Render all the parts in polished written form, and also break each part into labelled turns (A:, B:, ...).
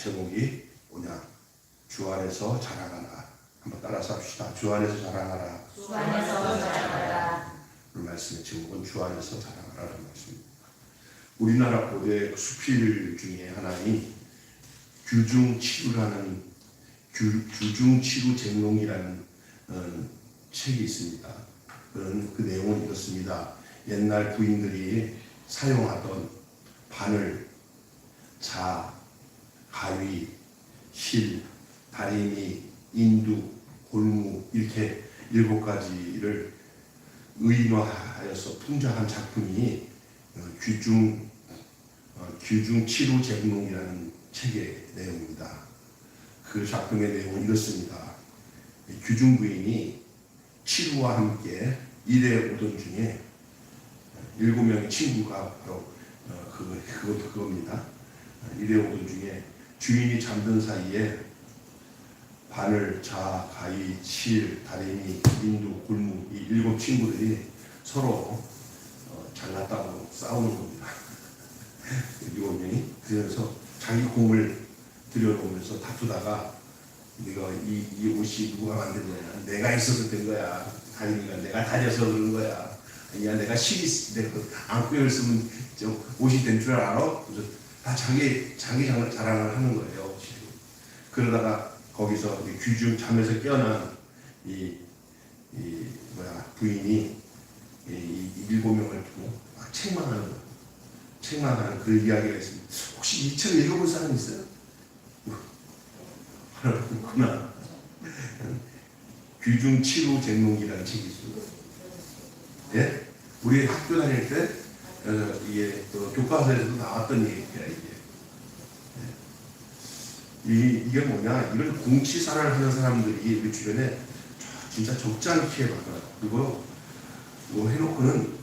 A: 제목이 뭐냐? 주 안에서 자랑하라. 한번 따라서 합시다. 주 안에서 자랑하라.
B: 주 안에서 자랑하라.
A: 오늘 말씀의 제목은 주 안에서 자랑하라는 말씀입니다. 우리나라 고대 수필 중에 하나인 규중치루라는 규중치루쟁롱이라는 책이 있습니다. 그 내용은 이렇습니다. 옛날 부인들이 사용하던 바늘, 자, 가위, 실, 다리미, 인두, 골무 이렇게 7가지를 의인화하여서 풍자한 작품이 규중치루쟁롱이라는 책의 내용입니다. 그 작품의 내용은 이렇습니다. 규중 부인이 치루와 함께 일에 오던 중에 7명의 친구가 바로 그겁니다. 일에 오던 중에 주인이 잠든 사이에 바늘, 자, 가위, 실, 다리미, 인두, 골무 이 7 친구들이 서로 잘났다고 싸우는 겁니다. 7명이 그래서 자기 공을 들여놓으면서 다투다가 네가 이 옷이 누가 만든 거야? 내가 있어서 된 거야. 다리미가 내가 다려서 그런 거야. 아니야 내가 실이 내가 안구를 쓰면 옷이 된 줄 알아? 그래서 다 자기 자랑을 하는 거예요. 그러다가 거기서 규중 잠에서 깨어난 부인이 이 7명을 두고 막 책망하는 거예요. 책망하는 그 이야기가 있습니다. 혹시 이 책을 읽어본 사람 있어요? 하나구나. 규중치루쟁롱이라는 책이 있습니다. 예? 우리 학교 다닐 때 이게 교과서에서도 나왔던 얘기야 이게 뭐냐? 이런 공치사를 하는 사람들이 우리 주변에 진짜 적지 않게 많아요. 그리고 뭐 해놓고는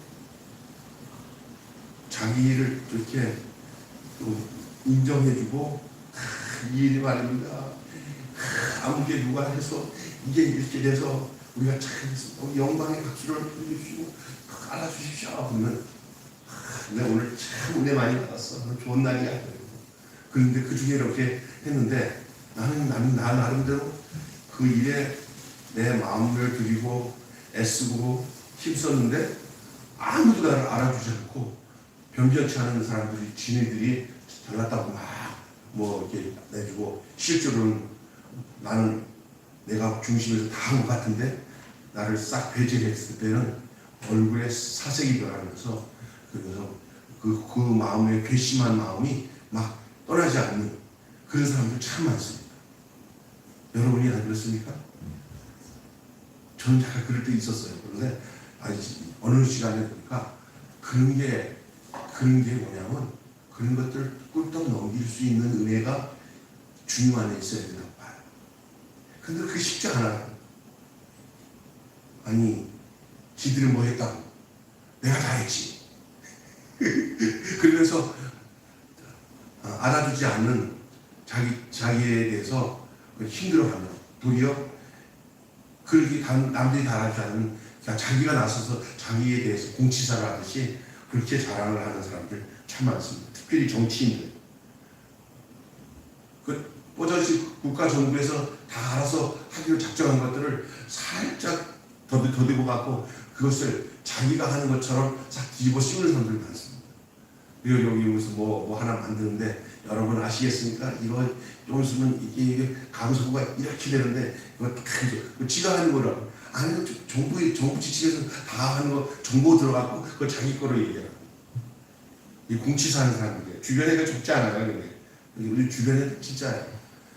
A: 자기를 이렇게 인정해주고 이 일이 말입니다. 아무게 누가 해서 이게 이렇게 돼서 우리가 참 영광의 박수를 보내주시고 알아주십시오. 그러면 내가 오늘 참 은혜 많이 받았어. 좋은 날이야. 그런데 그 중에 이렇게 했는데 나는 나 나름대로 그 일에 내 마음을 들이고 애쓰고 힘썼는데 아무도 나를 알아주지 않고 변변치 않은 사람들이 지네들이 잘났다고 막 뭐 이렇게 내주고 실제로는 나는 내가 중심에서 다 한 것 같은데 나를 싹 배제했을 때는 얼굴에 사색이 변하면서 그래서 그 마음의 괘씸한 마음이 막 떠나지 않는 그런 사람들 참 많습니다. 여러분이 안 그렇습니까? 저는 잠깐 그럴 때 있었어요. 그런데 어느 시간에 보니까 그런 게 뭐냐면 그런 것들을 꿀떡 넘길 수 있는 은혜가 주님 안에 있어야 된다고 봐요. 근데 그게 쉽지 않아요. 아니 지들이 뭐 했다고 내가 다 했지. 그러면서 알아주지 않는 자기에 대해서 힘들어하면 도리어 그렇게 남들이 다 알아주지 않는 자기가 나서서 자기에 대해서 공치사를 하듯이 그렇게 자랑을 하는 사람들 참 많습니다. 특별히 정치인들. 뽀자시 국가 정부에서 다 알아서 하기로 작정한 것들을 살짝 더듬어 갖고 그것을 자기가 하는 것처럼 싹 뒤집어 씌우는 사람들이 많습니다. 그리고 여기 무슨 뭐 하나 만드는데 여러분 아시겠습니까? 이거 좀 있으면 이게 감소가 이렇게 되는데 이거 지가 하는 거라고. 아니 정부 지침에서 다 하는 거 정보 들어가고 그걸 자기 거로 얘기하고. 이 공치사 하는 사람들 주변에가 적지 않아요. 우리 주변에 진짜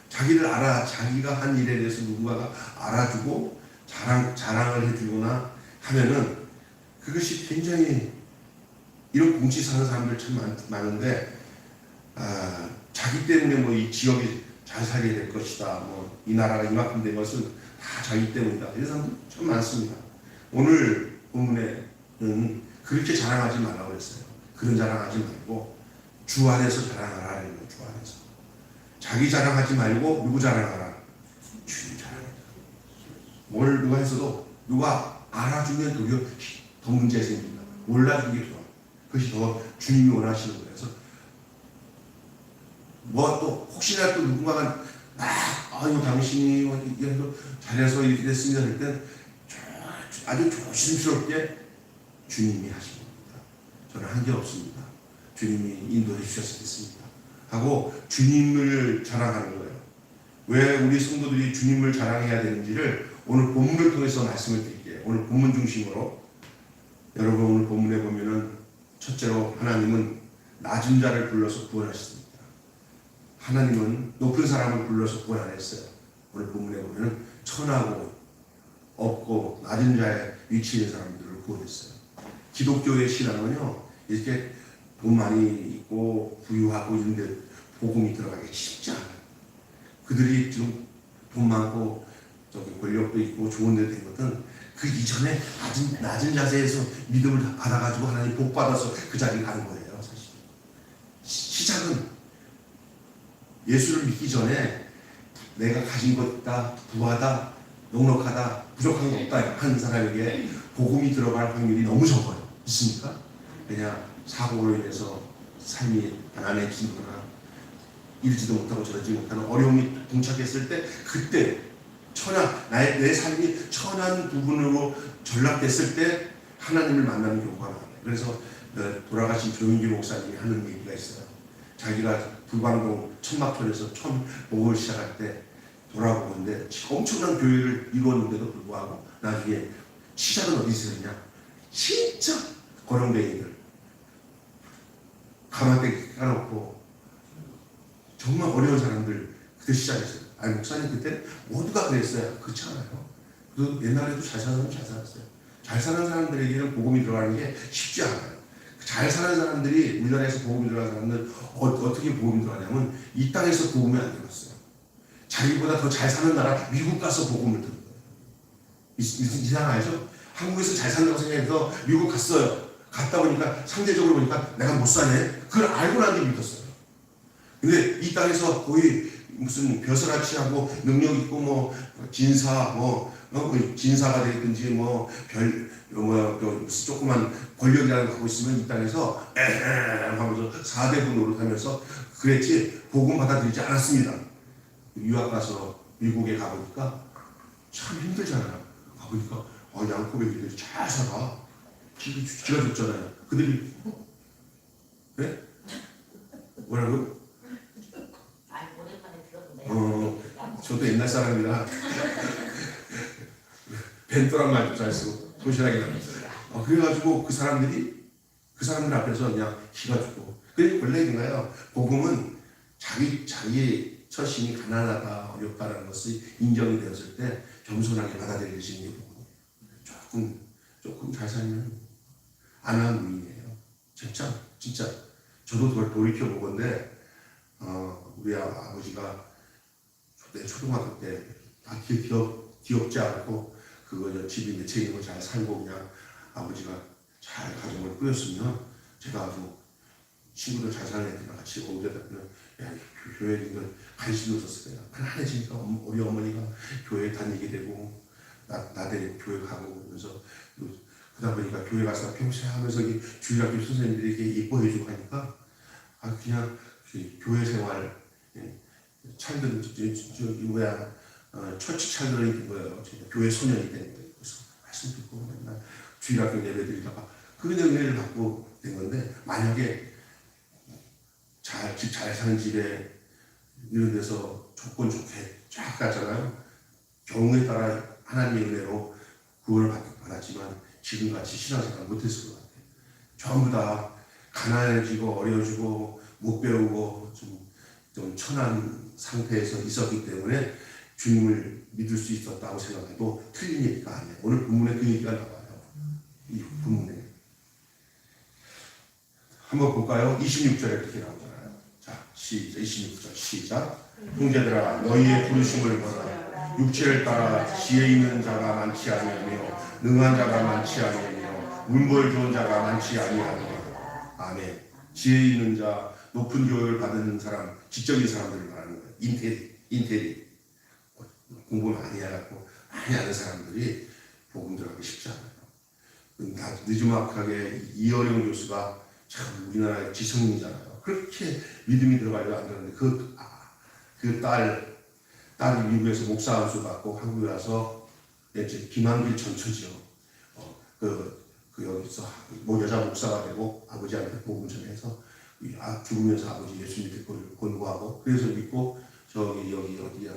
A: 자기가 한 일에 대해서 누군가가 알아주고 자랑을 해주거나 하면은 그것이 굉장히 이런 공치사 하는 사람들 참 많은데 자기 때문에 뭐 이 지역이 잘 살게 될 것이다. 뭐 이 나라가 이만큼 된 것은 다 자기 때문이다. 이런 사람들 참 많습니다. 오늘 본문에는 그렇게 자랑하지 말라고 했어요. 그런 자랑하지 말고 주 안에서 자랑하라. 주 안에서. 자기 자랑하지 말고 누구 자랑하라? 주님 자랑하라. 뭘 누가 했어도 누가 알아주면 그게 더 문제가 생깁니다. 몰라주는 게 좋아. 그것이 더 주님이 원하시는 거예요. 그래서 뭐 또 혹시나 또 누군가가 아유 당신이 이게 잘해서 이렇게 됐습니다 할 때 아주 조심스럽게 주님이 하신 겁니다. 저는 한 게 없습니다. 주님이 인도해 주셨겠습니다 하고 주님을 자랑하는 거예요. 왜 우리 성도들이 주님을 자랑해야 되는지를 오늘 본문을 통해서 말씀을 드릴게요. 오늘 본문 중심으로 여러분 오늘 본문에 보면은 첫째로 하나님은 낮은 자를 불러서 구원하셨습니다. 하나님은 높은 사람을 불러서 구원 안 했어요. 오늘 본문에 보면은 천하고 없고 낮은 자의 위치에 있는 사람들을 구원했어요. 기독교의 신앙은요 이렇게 돈 많이 있고 부유하고 이런데 복음이 들어가기 쉽지 않아요. 그들이 지금 돈 많고 저기 권력도 있고 좋은 데 된 것은 그 이전에 낮은 자세에서 믿음을 받아가지고 하나님 복 받아서 그 자리에 가는 거예요. 사실 시작은 예수를 믿기 전에 내가 가진 것 있다, 부하다, 넉넉하다, 부족한 거 없다 하는 사람에게 복음이 들어갈 확률이 너무 적어요. 있습니까? 그냥 사고로 인해서 삶이 가난해지거나 이러지도 못하고 저러지 못하는 어려움이 봉착했을 때 그때 내 삶이 천한 부분으로 전락됐을 때 하나님을 만나는 경우가 많아요. 그래서 돌아가신 조용기 목사님이 하는 얘기가 있어요. 자기가 불광동 천막촌에서 처음 목을 시작할 때 돌아보는데 엄청난 교회를 이루었는데도 불구하고 나중에 시작은 어디서 했냐? 진짜 거렁뱅이들 가마대 까놓고 정말 어려운 사람들 그때 시작했어요. 아니 목사님 그때 모두가 그랬어요. 그렇지 않아요. 그 옛날에도 잘 사는 사람 잘 살았어요. 잘 사는 사람들에게는 복음이 들어가는 게 쉽지 않아요. 잘 사는 사람들이 우리나라에서 복음이 들어가는 사람들 어떻게 복음이 들어가냐면 이 땅에서 복음이 안 들었어요. 자기보다 더 잘 사는 나라 미국 가서 복음을 듣는 거예요. 이상하죠? 한국에서 잘 산다고 생각해서 미국 갔어요. 갔다 보니까 상대적으로 보니까 내가 못 사네. 그걸 알고 나서 믿었어요. 근데 이 땅에서 거의 무슨 벼슬아치하고 능력 있고 뭐 진사 진사가 되든지 무슨 조그만 권력이라는 거 갖고 있으면 이 땅에서 하면서 4대부 노릇하면서 그랬지 복음 받아들이지 않았습니다. 유학 가서 미국에 가보니까 참 힘들잖아요. 가보니까 양코백이들이 잘 살아. 지가 줬잖아요. 그들이 그래? 뭐라고? 저도 옛날 사람이라 벤또란 말도 잘 쓰고 도시락이 나왔어요. 그래가지고 그 사람들 앞에서 그냥 기가 죽고. 그게 원래 이거예요. 복음은 자기의 처신이 가난하다 어렵다라는 것이 인정이 되었을 때 겸손하게 받아들여지는 게 복음이에요. 조금 잘 살면 안하무인이에요. 진짜 저도 그걸 돌이켜 보건데 우리 아버지가 내 초등학교 때 귀엽지 않고 그거 집이 매체이고 잘 살고 그냥 아버지가 잘 가정을 꾸렸으면 제가 아주 친구들 잘 사는 애들이랑 같이 오게 되면 교회에 있는 관심이 없었을 거예요. 편안해지니까 우리 어머니가 교회에 다니게 되고 나들 교회 가고 그러면서 그러다 보니까 교회 가서 평소에 하면서 주일학교 선생님들이 이렇게 예뻐해주고 하니까 그냥 교회 생활 찰들 처치 찰들이 된 거예요. 교회 소년이 된 거예요. 그래서 말씀 듣고 맨날 주일학교 예배 드리다가 그 은혜를 받고 된 건데 만약에 집 잘 사는 집에 이런 데서 조건 좋게 쫙 가잖아요. 경우에 따라 하나님의 은혜로 구원을 받았지만 지금같이 신앙생활 못했을 것 같아요. 전부 다 가난해지고 어려워지고 못 배우고 좀 천한 상태에서 있었기 때문에 주님을 믿을 수 있었다고 생각해도 틀린 얘기가 아니에요. 오늘 본문에 그 얘기가 나와요. 이 본문에 한번 볼까요? 26절에 이렇게 나오잖아요. 자, 26절 시작. 형제들아 너희의 부르심을 보라. 육체를 따라 지혜 있는 자가 많지 아니하며 능한 자가 많지 아니하며 문벌 좋은 자가 많지 아니하며. 아멘. 지혜 있는 자, 높은 교육을 받은 사람, 지적인 사람들을 말하는 거예요. 인테리 공부 많이 해갖고 많이 하는 사람들이 복음 들어가기 쉽지 않아요. 늦지막하게 이어령 교수가 참 우리나라의 지성인이잖아요. 그렇게 믿음이 들어가지고 안 되는데 딸이 미국에서 목사 안수 받고 한국에 와서 이제 김한길 전처지요. 여기서 여자 목사가 되고 아버지한테 복음 전해서 죽으면서 아버지 예수 믿을 걸 권고하고 그래서 믿고 여기 어디야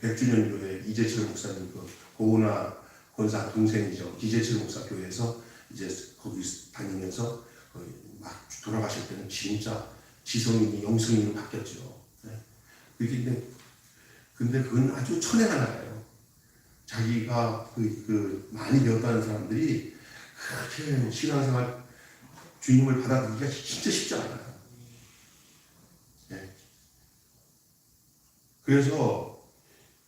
A: 100주년 교회 이재철 목사님 고은아 권사 동생이죠. 이재철 목사 교회에서 이제 거기 다니면서 막 돌아가실 때는 진짜 지성인이 영성인으로 바뀌었죠. 네. 근데 그건 아주 천혜가 나가요. 자기가 많이 배웠다는 사람들이 그렇게 신앙생활 주님을 받아들이기가 진짜 쉽지 않아요. 네. 그래서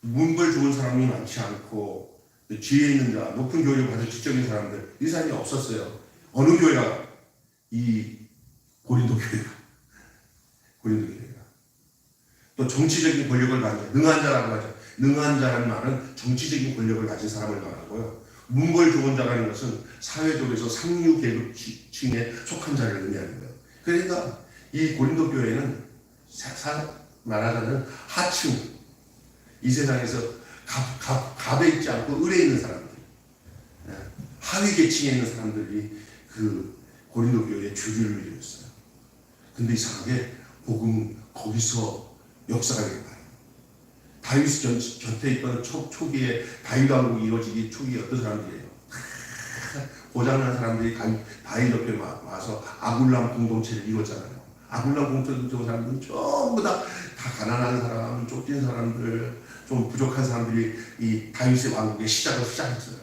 A: 문벌 좋은 사람이 많지 않고 지혜 있는 자, 높은 교육을 받은 지적인 사람들 이 사람이 없었어요. 어느 교회가 이 고린도 교회가 또 정치적인 권력을 가진 능한 자라고 하죠. 능한 자라는 말은 정치적인 권력을 가진 사람을 말하고요. 문벌 좋은 자라는 것은 사회적에서 상류 계급층에 속한 자를 의미하는 거예요. 그러니까 이 고린도 교회는 말하자면 하층, 이 세상에서 갑에 있지 않고 을에 있는 사람들, 하위 계층에 있는 사람들이 그 고린도 교회의 주류를 이루었어요. 근데 이상하게 복음 거기서 역사가 일어나요. 다윗 곁에 있던 초기에 다윗 왕국이 이루어지기 초기에 어떤 사람들이에요? 고장난 사람들이 다윗 옆에 와서 아굴람 공동체를 이뤘잖아요. 아굴람 공동체 사람들은 전부 다 가난한 사람, 쫓긴 사람들, 좀 부족한 사람들이 이 다윗의 왕국의 시작을 시작했어요.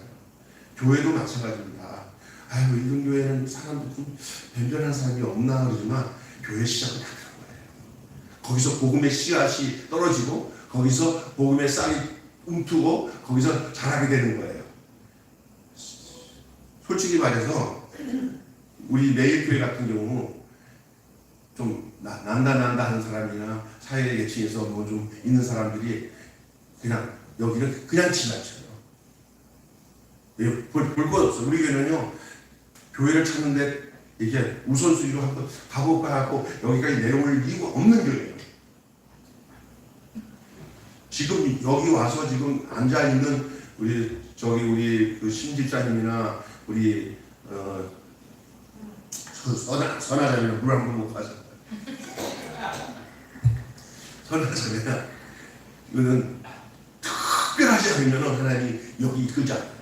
A: 교회도 마찬가지입니다. 아유, 이런 교회는 사람들 좀 변변한 사람이 없나 그러지만 교회 시작은 다 그런 거예요. 거기서 복음의 씨앗이 떨어지고 거기서 복음의 싹이 움트고 거기서 자라게 되는 거예요. 솔직히 말해서 우리 매일교회 같은 경우 좀 난다 하는 사람이나 사회 계층에서 뭐 좀 있는 사람들이 그냥 여기는 그냥 지나쳐요. 볼 것 없어. 우리 교회는요, 교회를 찾는데 이게 우선순위로 한번 가볼까 하고 여기까지 내려올 이유가 없는 교회예요. 지금 여기 와서 지금 앉아 있는 우리 그 신집사님이나 우리 선하자매는 물 한 번 먹고 가자. 선하자매나 이거는 특별하지 않으면 하나님 여기 이끌지 않아요.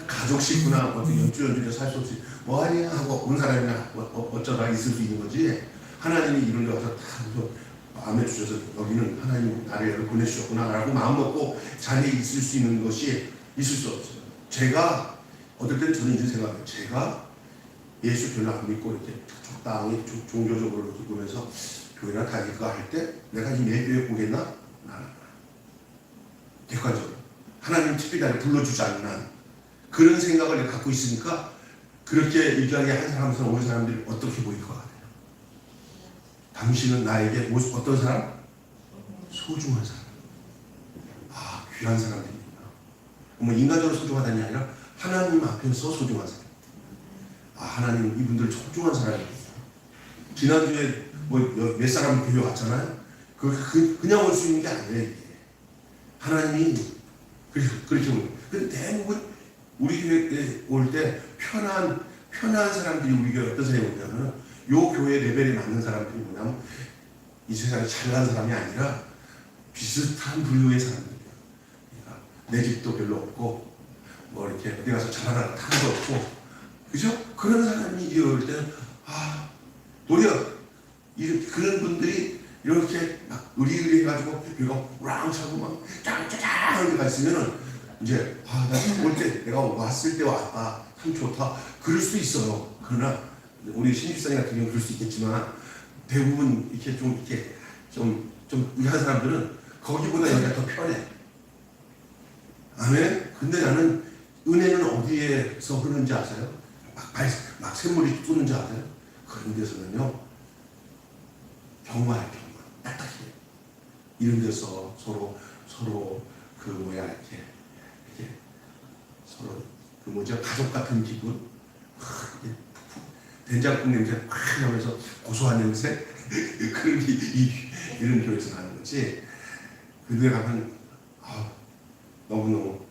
A: 가족 식구나 어떤 연주에 살 수 없이 뭐하냐 하고 온 사람이나 어쩌다 있을 수 있는 거지. 하나님이 이런 데 와서 다 마음에 주셔서 여기는 하나님 나를 보내주셨구나 라고 마음 먹고 자리에 있을 수 있는 것이 있을 수 없어요. 제가 어떨 때는 저는 이런 생각해요. 제가 예수 별로 안 믿고 이렇게 적당히 종교적으로 보면서 교회나 다닐까 할 때 내가 이 매교회 보겠나? 나는 객관적으로 하나님 특별히 나를 불러주지 않는 그런 생각을 갖고 있으니까 그렇게 일하게 한 사람에서 온 사람들이 어떻게 보일 것 같아요? 당신은 나에게 어떤 사람? 소중한 사람. 귀한 사람들이구나. 뭐 인간적으로 소중하다는 게 아니라 하나님 앞에서 소중한 사람. 하나님 이분들 소중한 사람이구나. 지난주에 뭐 몇 사람 교회 갔잖아요. 그냥 올 수 있는 게 아니에요. 이게. 하나님이 그렇게 오는. 근데 대부분 우리 교회에 올 때 편한 사람들이 우리 교회에 어떤 사람이 오냐면 요 교회 레벨에 맞는 사람들이 뭐냐면 이 세상에 잘난 사람이 아니라 비슷한 부류의 사람들이에요. 그러니까 내 집도 별로 없고 뭐 이렇게 어디 가서 자랑할 탕도 없고 그죠? 그런 사람이 올 때는 도리어 그런 분들이 이렇게 막 의리의리해가지고 이거 우랑 차고 막 짱짱짱 이렇게 갔으면은 이제 나 올 때 내가 왔을 때 왔다 참 좋다 그럴 수 있어요. 그러나 우리 신입사님 같은 경우는 그럴 수 있겠지만 대부분 이렇게 좀 의한 사람들은 거기보다 여기가 더 편해. 아멘. 근데 나는 은혜는 어디에서 흐르는지 아세요? 막 샘물이 쏟는지 아세요? 그런 데서는요 평화해. 딱딱해. 이런 데서 서로 이렇게 서로 가족 같은 기분. 된장국 냄새 확 나면서 고소한 냄새 그런 게 이런 교회에서 나는 거지. 그들 가면 너무너무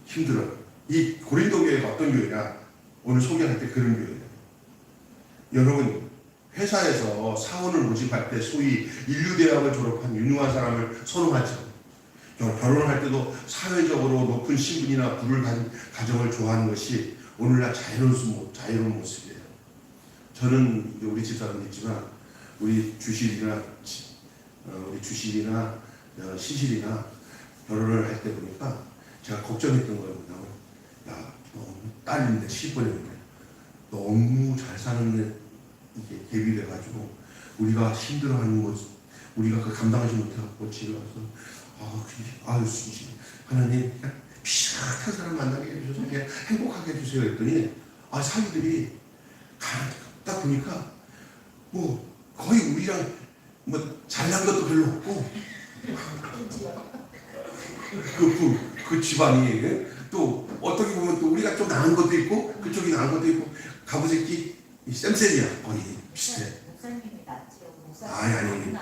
A: 힘들어요. 이 고린도 교회가 어떤 교회냐? 오늘 소개할 때 그런 교회예요. 여러분 회사에서 사원을 모집할 때 소위 인류대학을 졸업한 유능한 사람을 선호하죠. 결혼할 때도 사회적으로 높은 신분이나 부를 가진 가정을 좋아하는 것이 오늘날 자유로운 모습이에요. 저는 우리 집사람도 있지만 우리 주실이나 시실이나 결혼을 할 때 보니까 제가 걱정했던 거예요. 야, 딸인데 시집보냈는데 너무 잘 사는 이게 대비돼가지고 우리가 힘들어하는 모습, 우리가 그 감당하지 못해갖고 집에 와서 하나님 비슷한 사람 만나게 해주셔서 그냥 행복하게 해주세요 했더니 사위들이 딱 보니까 뭐 거의 우리랑 뭐 잘난 것도 별로 없고 그 집안이 또 어떻게 보면 또 우리가 좀 나은 것도 있고 그쪽이 나은 것도 있고 가부새끼 쌤쌤이야 거의 비슷해.
B: 목사님이 낫지요.
A: 아니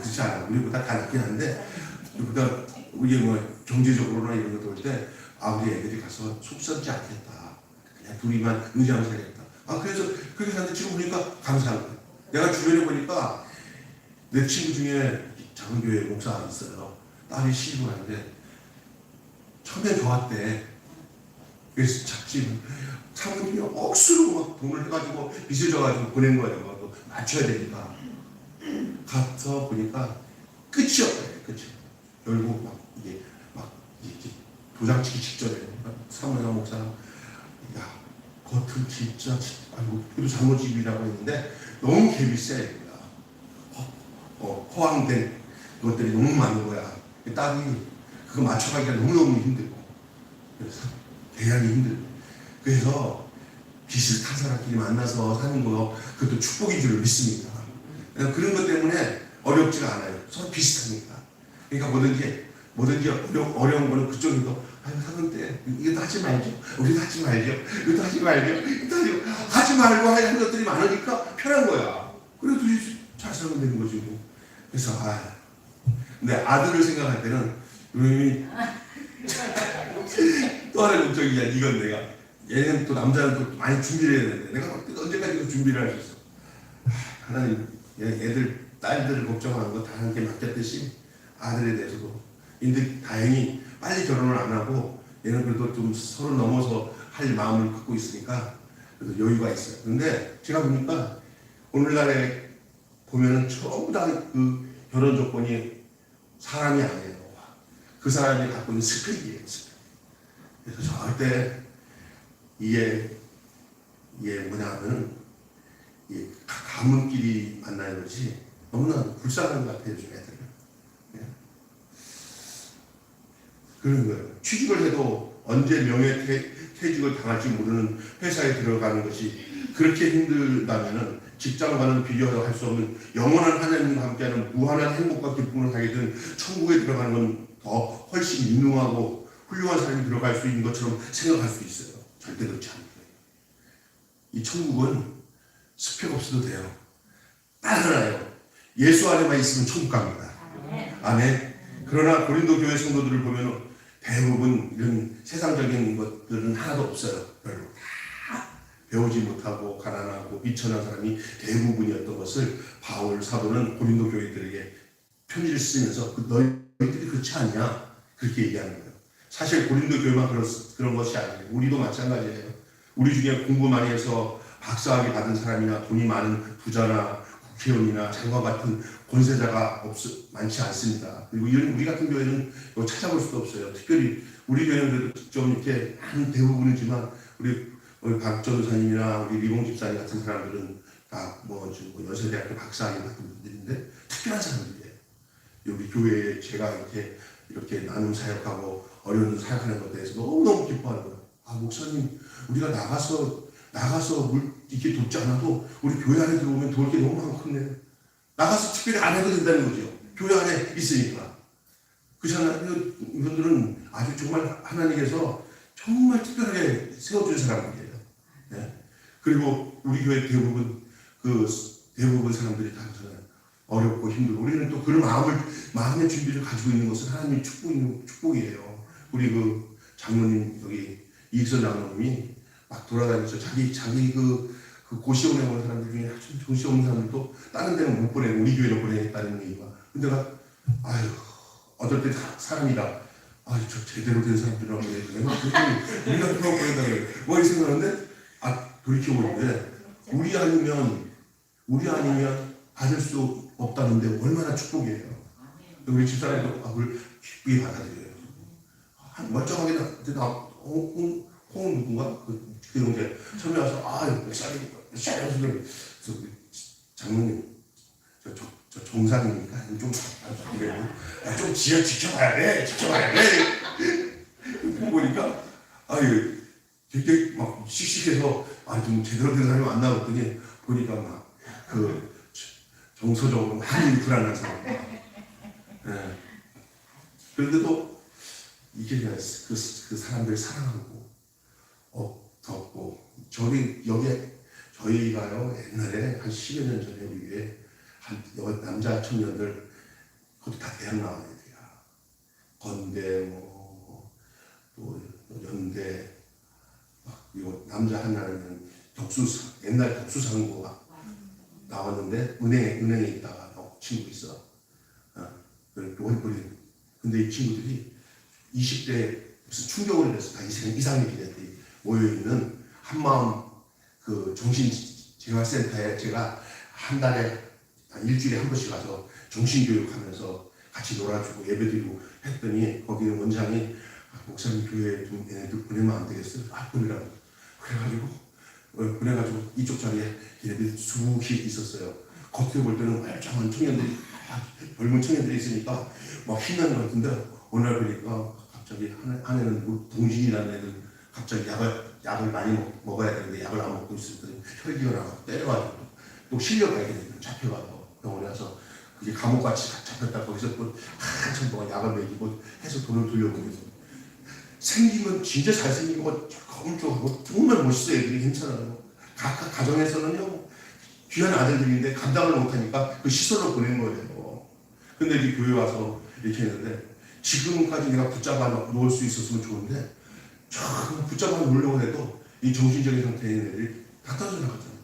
A: 그렇지 않아. 우리보다 다 낫긴 한데 우리보다 우리 뭐 경제적으로나 이런 것도 볼 때 우리 애들이 가서 속 썩지 않겠다. 그냥 둘이만 의지하면서 살겠다. 그래서 그렇게 사는데 지금 보니까 감사한 거야. 내가 주변에 보니까 내 친구 중에 작은 교회 목사 있어요. 딸이 시집을 하는데 처음에 좋았대. 그래서 작집 사모님이 억수로 막 돈을 해가지고 빚을 져가지고 보낸 거예요. 또 맞춰야 되니까. 가서 보니까 끝이 없어요. 끝이. 결국 이게 도장치기 직전에 사모님 목사가 겉은 진짜 그래도 장모집이라고 했는데 너무 갭이 세. 허황된 것들이 너무 많은 거야. 딸이 그거 맞춰가기가 너무너무 힘들고 그래서 대단히 힘들고 그래서 비슷한 사람끼리 만나서 사는 거 그것도 축복인 줄 믿습니다. 그런 것 때문에 어렵지가 않아요. 서로 비슷하니까. 그러니까 뭐든지 어려운 거는 그쪽에도 사는 때 이것도 하지 말죠. 우리도 하지 말죠. 이것도 하지 말죠. 하지 말고 하는 것들이 많으니까 편한 거야. 그래도 잘 살면 되는 거지. 그래서 근데 아들을 생각할 때는 또 하나의 목적이야. 이건 내가 얘는 또 남자는 또 많이 준비를 해야 되는데 내가 언제까지 준비를 할 수 있어. 하나님 애들 딸들을 걱정하는 거 다 함께 맡겼듯이 아들에 대해서도 근데 다행히 빨리 결혼을 안 하고 얘는 그래도 좀 서로 넘어서 할 마음을 갖고 있으니까 그래도 여유가 있어요. 근데 제가 보니까 오늘날에 보면은 전부 다 그 결혼 조건이 사람이 아니에요. 그 사람이 갖고 있는 스펙이에요. 스펙. 그래서 절대 이게 뭐냐면 가문끼리 만나야 그러지 너무나 불쌍한 것 같아요. 요즘 애들은. 그런 거예요. 취직을 해도 언제 명예퇴직을 당할지 모르는 회사에 들어가는 것이 그렇게 힘들다면은 직장과는 비교할 수 없는 영원한 하나님과 함께하는 무한한 행복과 기쁨을 하게 된 천국에 들어가는 건 더 훨씬 유능하고 훌륭한 사람이 들어갈 수 있는 것처럼 생각할 수 있어요. 절대 그렇지 않아요. 이 천국은 스펙 없어도 돼요. 딱 하나예요. 예수 안에만 있으면 천국 갑니다. 아멘. 그러나 고린도 교회 성도들을 보면 대부분 이런 세상적인 것들은 하나도 없어요. 별로. 다 배우지 못하고 가난하고 비천한 사람이 대부분이었던 것을 바울 사도는 고린도 교회들에게 편지를 쓰면서 너희들이 그렇지 않냐 그렇게 얘기하는 거예요. 사실 고린도 교회만 그런 것이 아니에요. 우리도 마찬가지예요. 우리 중에 공부 많이 해서 박사학위 받은 사람이나 돈이 많은 부자나 국회의원이나 장관 같은 권세자가 많지 않습니다. 그리고 우리 같은 교회는 이거 찾아볼 수도 없어요. 특별히 우리 교회는 좀 이렇게 한 대부분이지만 우리 박 전도사님이나 우리 리봉 집사님 같은 사람들은 다 연세대학교 박사학위 받은 분들인데 특별한 사람들이에요. 우리 교회에 제가 이렇게 나눔 사역하고 어려운 사역하는 것에 대해서 너무너무 기뻐하는 거예요. 목사님 우리가 나가서 이렇게 돕지 않아도 우리 교회 안에 들어오면 도울 게 너무 많거든요. 나가서 특별히 안 해도 된다는 거죠. 교회 안에 있으니까. 이분들은 아주 정말 하나님께서 정말 특별하게 세워준 사람들이에요. 네? 그리고 우리 교회 대부분 사람들이 다 어렵고 힘들고 우리는 또 그런 마음의 준비를 가지고 있는 것은 하나님의 축복이에요. 우리 그 장로님 여기 이익선 장로님이 막 돌아다니면서 자기 고시 오는 사람들 중에 고시 오는 사람들도 다른 데는 못 보내고 우리 교회로 보내겠다는 얘기가. 근데 내가 아유 어떨 때 사람이다. 아유 저 제대로 된 사람들이라고 보내야 우리가 그런 보낸다 그래. 뭐 이 생각하는데 돌이켜보는데 우리 아니면 받을 수 없다는데 얼마나 축복이에요. 우리 집사람도 그걸 기쁘게 받아들여요. 멀쩡하게 홍 누군가 그 형제 처음에 와서 목사님 장로님 저 종사님이니까 좀 지켜봐야 돼. 보니까 되게 막 씩씩해서 좀 제대로 된 사람이 안 나왔더니 보니까 막 그 정서적으로 많이 불안한 사람. 그런데도 이게 그 사람들 사랑하고 덮고 저희가요 옛날에 한 10여 년 전에 우리 위에 남자 청년들 거기 다 대학 나온 애들이야. 건대 또 연대 이거 남자 하나는 옛날 덕수상고가 나왔는데 은행에 있다가 친구 있어. 근데 이 친구들이 20대에 무슨 충격을 내서 다 이상의 기대들이 모여있는 한마음 그 정신재활센터에 제가 한 달에 일주일에 한 번씩 가서 정신교육하면서 같이 놀아주고 예배드리고 했더니 거기 원장이 목사님 교회에 좀 얘네들 보내면 안 되겠어요? 보내라고. 그래가지고 이쪽 자리에 얘네들이 수북이 있었어요. 겉에 볼 때는 멀쩡한 청년들이 젊은 청년들이 있으니까 막 신나는 것 같은데 어느 날 보니까 갑자기 한 애는 동진이라는 애는 갑자기 약을 많이 먹어야 되는데 약을 안 먹고 있을 때 혈기가 나고 때려가지고 또 실려가야 되거든요. 잡혀가서 병원에 가서 그게 감옥같이 잡혔다 거기서 또 한참 동안 약을 먹이고 해서 돈을 돌려보면서 생기면 진짜 잘생긴 거 검쪽하고 정말 멋있어요. 애들이 괜찮아요. 각 가정에서는요 귀한 아들들인데 감당을 못하니까 그 시설로 보내는 거예요. 근데 이제 교회 와서 이렇게 했는데 지금까지 내가 붙잡아 놓을 수 있었으면 좋은데 붙잡아 놓으려고 해도 이 정신적인 상태의 애들이 다 떨어져 나갔잖아요.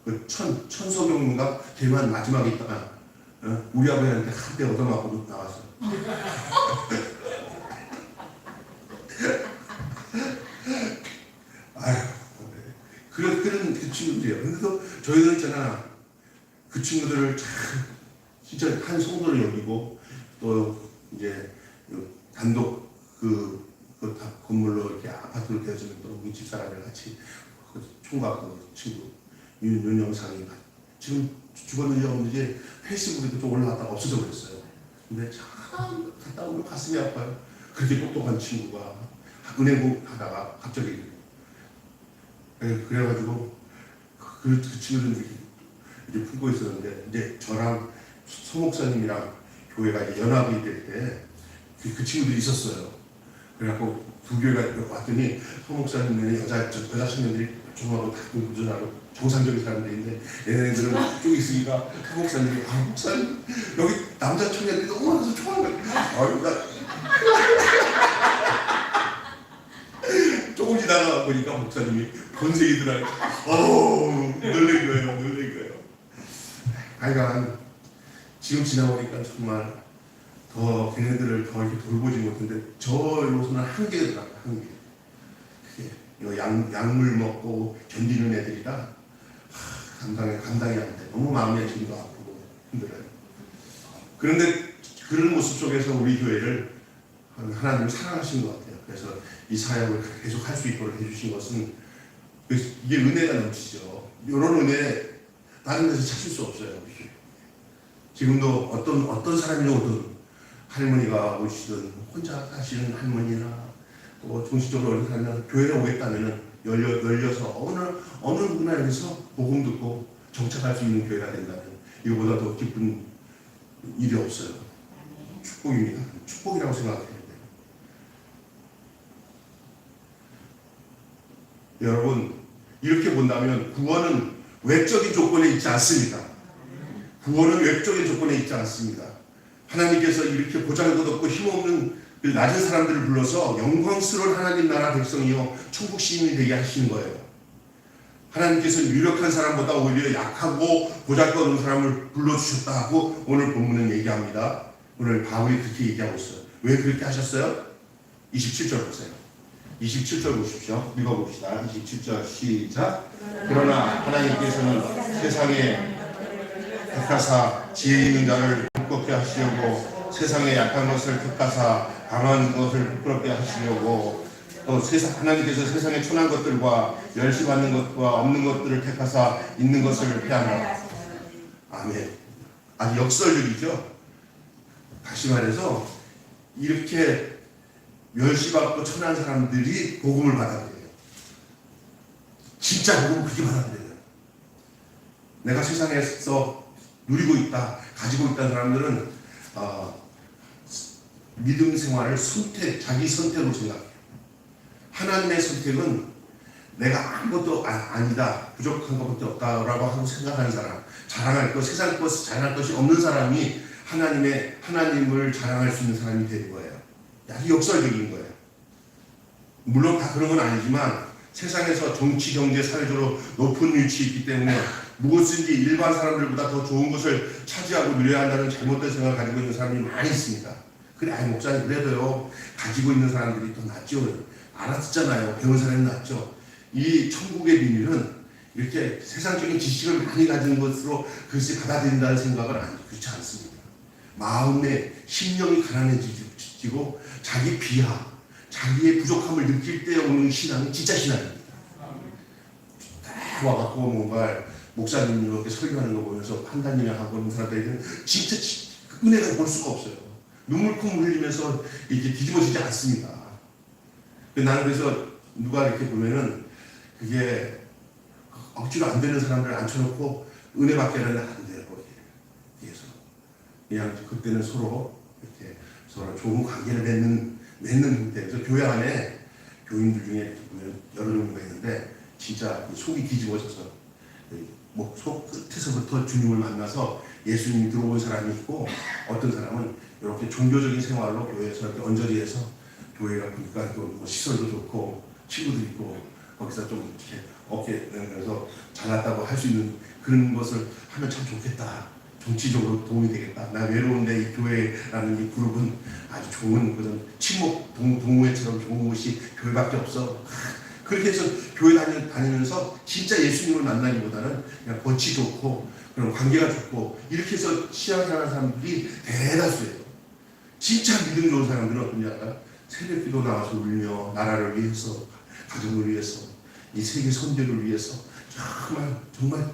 A: 그 천소경인가 걔만 마지막에 있다가 우리 아버지한테 한 대 얻어맞고 나왔어요. 그런 그 친구들이에요. 근데도 저희들 있잖아. 그 친구들을 참 진짜 한 성도를 여기고 또 이제 단독 그 건물로 이렇게 아파트를 대주면 또 우리 집사람을 같이 그 총각 그 친구 윤영상이 지금 죽었는지 없는지 페이스북에도 좀 올라갔다가 없어져 버렸어요. 근데 참 갔다 오면 가슴이 아파요. 그렇게 똑똑한 친구가 은행국 하다가 갑자기 그래가지고 그 친구들이 이제 품고 있었는데 이제 저랑 서 목사님이랑 교회가 이제 연합이 될 때 그 친구들이 있었어요. 그래갖고 두 교회가 왔더니 서 목사님은 여자 청년들이 종하고 다 공부전하고 정상적인 사람들인데 얘네들은 쪽에 있으니까 서 목사님이 목사님 여기 남자 청년들이 너무 많아서 좋아하는 거야. 조금 지나가 보니까 목사님이 본색이더라고요. 놀란 거예요. 하여간 지금 지나보니까 정말 더 걔네들을 더 이렇게 돌보지 못했는데 저로서는 한계더라고요. 한계. 그게 약물 먹고 견디는 애들이라 감당이 안 돼. 너무 마음이 지금도 아프고 힘들어요. 그런데 그런 모습 속에서 우리 교회를 하나님 사랑하신 것 같아요. 그래서 이 사역을 계속 할 수 있도록 해주신 것은 이게 은혜가 넘치죠. 이런 은혜 다른 데서 찾을 수 없어요. 지금도 어떤 사람이 오든 할머니가 오시든 혼자 사시는 할머니나 또 정신적으로 어린 사람이나 교회에 오겠다면 열려서 어느 문화에서 복음 듣고 정착할 수 있는 교회가 된다면 이거보다 더 기쁜 일이 없어요. 축복입니다. 축복이라고 생각해야 돼요. 여러분 이렇게 본다면 구원은 외적인 조건에 있지 않습니다. 구원은 외적인 조건에 있지 않습니다. 하나님께서 이렇게 보잘것없고 힘없는 그 낮은 사람들을 불러서 영광스러운 하나님 나라 백성이요 천국 시민이 되게 하시는 거예요. 하나님께서 유력한 사람보다 오히려 약하고 보잘것없는 사람을 불러주셨다 하고 오늘 본문은 얘기합니다. 오늘 바울이 그렇게 얘기하고 있어요. 왜 그렇게 하셨어요? 27절 보세요. 27절 보십시오. 읽어봅시다. 27절 시작. 그러나 하나님께서는 세상에 택하사 지혜 있는 자를 부끄럽게 하시려고 세상에 약한 것을 택하사 강한 것을 부끄럽게 하시려고 또 하나님께서 세상에 천한 것들과 멸시받는 것과 없는 것들을 택하사 있는 것을 폐하라. 아멘. 아주 역설적이죠. 다시 말해서 이렇게 멸시받고 천한 사람들이 복음을 받아들여요. 진짜 복음을 그렇게 받아들여요. 내가 세상에서 누리고 있다, 가지고 있다는 사람들은 믿음 생활을 자기 선택으로 생각해요. 하나님의 선택은 내가 아무것도 아니다, 부족한 것밖에 없다라고 하고 생각하는 사람, 자랑할 것, 세상 것, 자랑할 것이 없는 사람이 하나님을 자랑할 수 있는 사람이 되는 거예요. 아주 역설적인 거예요. 물론 다 그런 건 아니지만 세상에서 정치, 경제, 사회적으로 높은 위치에 있기 때문에 무엇인지 일반 사람들보다 더 좋은 것을 차지하고 누려야 한다는 잘못된 생각을 가지고 있는 사람이 많이 있습니다. 그래, 목사님 그래도요, 가지고 있는 사람들이 더 낫죠. 알았잖아요. 배운 사람이 낫죠. 이 천국의 비밀은 이렇게 세상적인 지식을 많이 가진 것으로 그것이 받아들인다는 생각을 그렇지 않습니다. 마음에 심령이 가난해지고 자기 비하, 자기의 부족함을 느낄 때 오는 신앙이 진짜 신앙입니다. 딱 와갖고 뭔가 목사님이 이렇게 설교하는 거 보면서 판단이나 하고 있는 사람들에게는 진짜 은혜가 볼 수가 없어요. 눈물 콧물 흘리면서 이렇게 뒤집어지지 않습니다. 나는 그래서 누가 이렇게 보면은 그게 억지로 안 되는 사람들을 앉혀놓고 은혜 받게는 안 돼요. 거기에서 그냥 그때는 서로 좋은 관계를 맺는 때, 그래서 교회 안에 교인들 중에 이렇게 보면 여러 종류가 있는데 진짜 속이 뒤집어져서 속 끝에서부터 주님을 만나서 예수님이 들어온 사람이 있고, 어떤 사람은 이렇게 종교적인 생활로 교회에서 이렇게 언저리에서 교회가 보니까 또 시설도 좋고 친구도 있고 거기서 좀 이렇게 어깨내면서 잘났다고 할 수 있는 그런 것을 하면 참 좋겠다. 정치적으로 도움이 되겠다. 나 외로운데 이 교회라는 이 그룹은 아주 좋은 그런 친목 동호회처럼 좋은 곳이 교회밖에 없어. 그렇게 해서 교회 다니면서 진짜 예수님을 만나기보다는 그냥 번치 좋고 그런 관계가 좋고 이렇게 해서 신앙생활하는 사람들이 대다수예요. 진짜 믿음 좋은 사람들은 어떤지 알아요? 새벽기도 나와서 울며 나라를 위해서, 가정을 위해서, 이 세계 선교를 위해서 정말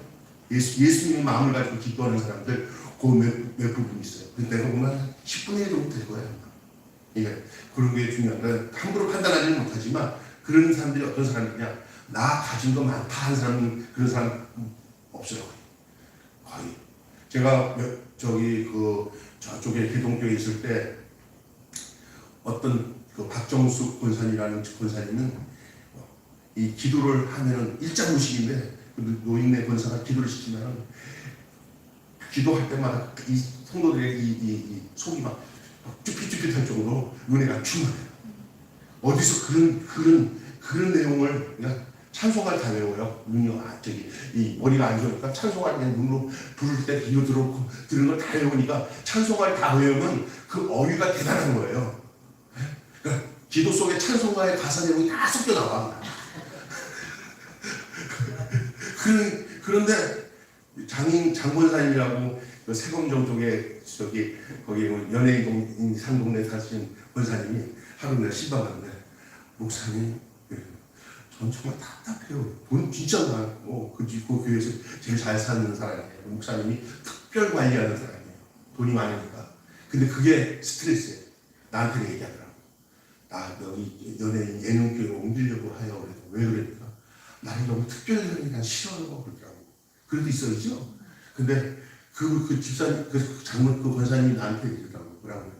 A: 예수님의 마음을 가지고 기도하는 사람들 몇 부분 있어요. 근데 내가 보면 10분의 1 정도 될 거예요. 이게 그런 게 중요한, 함부로 판단하지는 못하지만 그런 사람들이 어떤 사람이냐, 나 가진 거 많다 하는 사람은 그런 사람 없어요. 거의. 제가 저쪽에 기동교에 있을 때 어떤 박정숙 권사님이라는 권사님은 이 기도를 하면은 일자무식인데 노인네 권사가 기도를 시키면은 기도할 때마다 이 성도들의 이 속이 막 쭈삣쭈삣할 정도로 은혜가 충만해요. 어디서 그런 내용을 그냥 찬송가를 다 외워요. 이 머리가 안 좋으니까 찬송가를 그냥 눈으로 부를 때 귀로 들은 걸 다 외우니까 찬송가를 다 외우면 그 어휘가 대단한 거예요. 그러니까 기도 속에 찬송가의 가사 내용이 다 섞여 나와. 그런데 장권사님이라고 세검정 쪽에 거기 연예인 상동네 사시는 권사님이 하루 날 신방하는데, 목사님 전 정말 답답해요. 돈 진짜 많고 그 교회에서 제일 잘 사는 사람이에요. 목사님이 특별 관리하는 사람이에요. 돈이 많으니까. 근데 그게 스트레스예요. 나한테 얘기하더라고. 나 여기 연예인 예능교회로 옮기려고 해요. 왜 그러니까 나는 너무 특별히 난 싫어요. 그러더라고. 그래도 있어야죠. 근데 그 집사님, 그 권사님이 나한테 얘기하더라고. 뭐라고.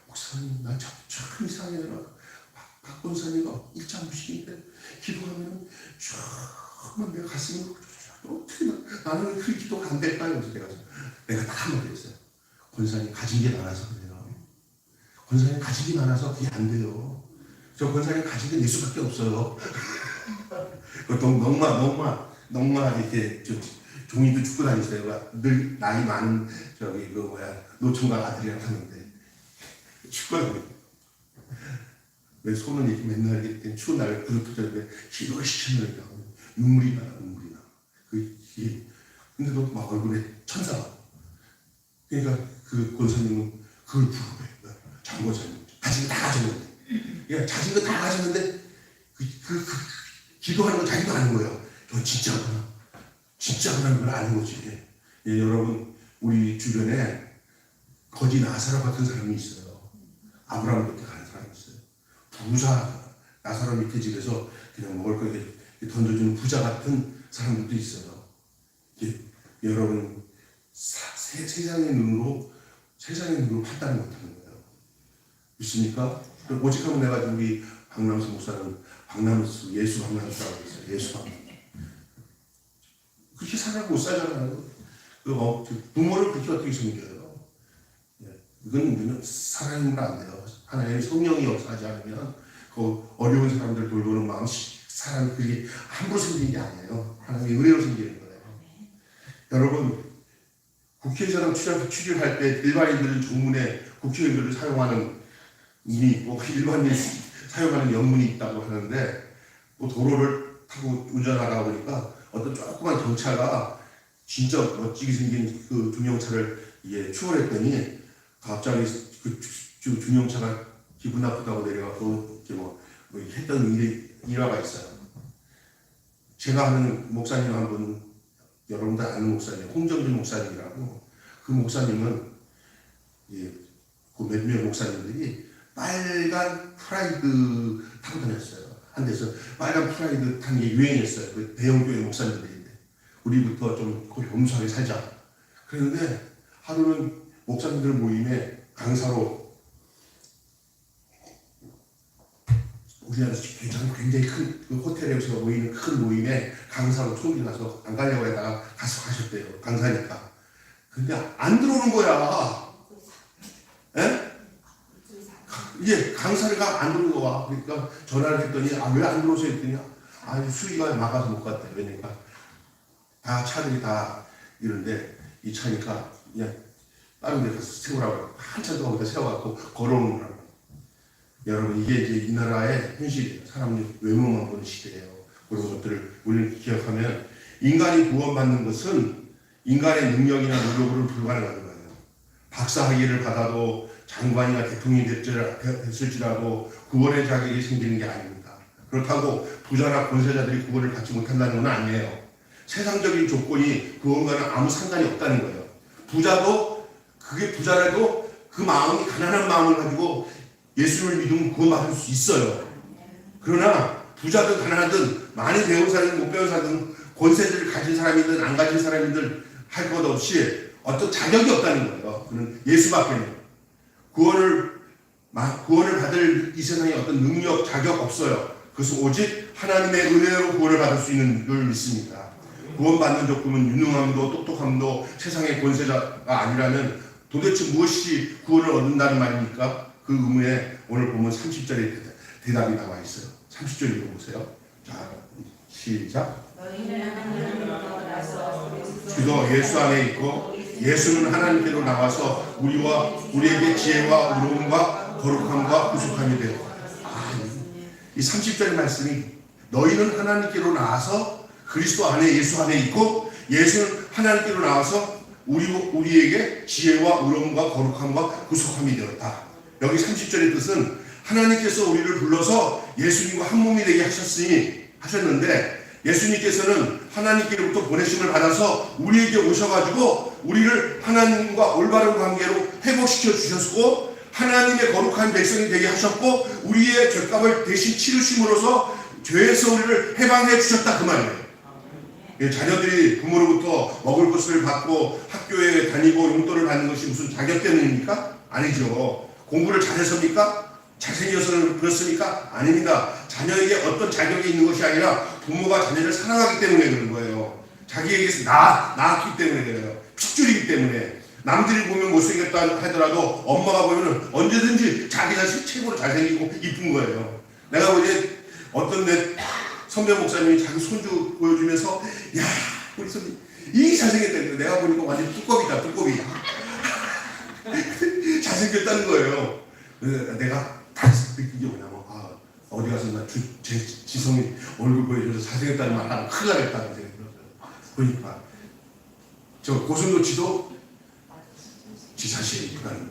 A: 목사님, 난 참 이상해요. 박 권사님가 일자무식인데 기도하면 쫙 정말 내가 가슴이 어떻게 나는 그 기도가 안 될까요? 그래서 내가 딱 한마디 했어요. 권사님 가진 게 많아서 그래요. 권사님 가진 게 많아서 그게 안 돼요. 저 권사님 가진 게 예수밖에 없어요. 넉마 이렇게 종이도 죽고 다니세요. 늘 나이 많은 노총각 아들이랑 하는데 죽고 다니고 왜 손은 이렇게 맨날 이렇게 추운 날 그렇게 저렇게 기도를 시키면 눈물이 나. 근데도 막 얼굴에 천사가. 그러니까 그 권사님은 그걸 부르고요. 장권사님 가진 거 다 가졌는데, 그러니까 가진 거 다 가졌는데 기도하는 거 자기도 아는 거예요. 저 진짜구나 걸 아는 거지. 예, 여러분 우리 주변에 거지 나사로 같은 사람이 있어요. 아브라함 밑에 가는 사람이 있어요. 부자 나사로 밑에 집에서 그냥 먹을 거 던져주는 부자 같은 사람들도 있어요. 여러분 세상의 눈으로 판단을 못하는 거예요. 믿습니까? 오직하면 내가 우리 박남수 목사는 예수 박남수라고 했어요. 예수 박남수. 그렇게 살아고 못 살잖아요. 부모를 그렇게 어떻게 섬겨요? 이건 살아있는 건 안 돼요. 하나님의 성령이 역사하지 않으면 그 어려운 사람들 돌보는 마음 사람이 그게 함부로 생기는 게 아니에요. 하나님의 은혜로 생기는 거예요. 여러분 국회의사당 취직할 때 일반인들 조문에 국회의원들을 사용하는 문이 있고 일반인 사용하는 영문이 있다고 하는데 도로를 타고 운전하다 보니까 어떤 조그만 경차가 진짜 멋지게 생긴 그 중형차를 추월했더니 갑자기 그 중형차가 기분 나쁘다고 내려가고 이렇게 했던 일화가 있어요. 제가 아는 목사님 한 분, 여러분들 아는 목사님, 홍정준 목사님이라고. 그 목사님은 그 몇몇 목사님들이 빨간 프라이드 타고 다녔어요. 한 데서 빨간 프라이드 타는 게 유행했어요. 그 대형교회 목사님들인데 우리부터 좀 검소하게 살자. 그런데 하루는 목사님들 모임에 강사로 우리나라 굉장히 큰 그 호텔에서 모이는 큰 모임에 강사로 총기 가서 안 가려고 했다가 가셨대요. 강사니까. 근데 안 들어오는 거야. 예? 이제 강사가 안 들어오는 거야. 그러니까 전화를 했더니 왜 안 들어오세요? 했더니 수위가 막아서 못 갔대. 그러니까 다 차들이 다 이런데 이 차니까 그냥 다른 데 가서 세우라고 한참 동안 거기다 세워갖고 걸어오는 거라고. 여러분 이게 이제 이 나라의 현실이에요. 사람이 외모만 보는 시대예요. 그런 것들을 우리는 기억하면 인간이 구원받는 것은 인간의 능력이나 노력으로 불가능한 거예요. 박사학위를 받아도 장관이나 대통령이 됐을지라도 구원의 자격이 생기는 게 아닙니다. 그렇다고 부자나 권세자들이 구원을 받지 못한다는 건 아니에요. 세상적인 조건이 구원과는 아무 상관이 없다는 거예요. 그게 부자라도 그 마음이 가난한 마음을 가지고 예수를 믿으면 구원받을 수 있어요. 그러나 부자든 가난하든 많이 배운 사람이든 못 배운 사람이든 권세를 가진 사람이든 안 가진 사람이든 할 것 없이 어떤 자격이 없다는 거예요. 그는 예수밖에는 구원을 받을 이 세상에 어떤 능력, 자격 없어요. 그것은 오직 하나님의 은혜로 구원을 받을 수 있는 걸 믿습니다. 구원받는 조건은 유능함도 똑똑함도 세상의 권세자가 아니라면 도대체 무엇이 구원을 얻는다는 말입니까? 그 의문에 오늘 보면 30절에 대답이 나와 있어요. 30절 읽어보세요. 자, 시작. 주도 예수 안에 있고 예수는 하나님께로 나와서 우리에게 지혜와 의로움과 거룩함과 구속함이 되고. 이 30절의 말씀이 너희는 하나님께로 나와서 그리스도 안에 예수 안에 있고 예수는 하나님께로 나와서 우리에게 지혜와 의로움과 거룩함과 구속함이 되었다. 여기 30절의 뜻은 하나님께서 우리를 불러서 예수님과 한 몸이 되게 하셨는데 예수님께서는 하나님께로부터 보내심을 받아서 우리에게 오셔가지고 우리를 하나님과 올바른 관계로 회복시켜 주셨고 하나님의 거룩한 백성이 되게 하셨고 우리의 죄값을 대신 치르심으로써 죄에서 우리를 해방해 주셨다 그 말이에요. 자녀들이 부모로부터 먹을 것을 받고 학교에 다니고 용돈을 받는 것이 무슨 자격 때문입니까? 아니죠. 공부를 잘해서입니까? 잘생겨서 그렇습니까? 아닙니다. 자녀에게 어떤 자격이 있는 것이 아니라 부모가 자녀를 사랑하기 때문에 그런 거예요. 자기에게서 낳았기 때문에 그래요. 핏줄이기 때문에. 남들이 보면 못생겼다 하더라도 엄마가 보면 언제든지 자기 자식 최고로 잘생기고 이쁜 거예요. 내가 보기에 어떤 내 선배 목사님이 자기 손주 보여주면서 야 우리 손주 이 잘생겼다는 거 내가 보니까 완전 뚜껑이다 뚜껑이. 잘생겼다는 거예요. 그래서 내가 다 느낀 게 뭐냐면 어디 가서 나 지성이 얼굴 보여줘서 잘생겼다는 말 하면 큰일 나겠다는 생각이 들었어요. 그러니까 저 고슴도치도 지 자신이 이쁘다는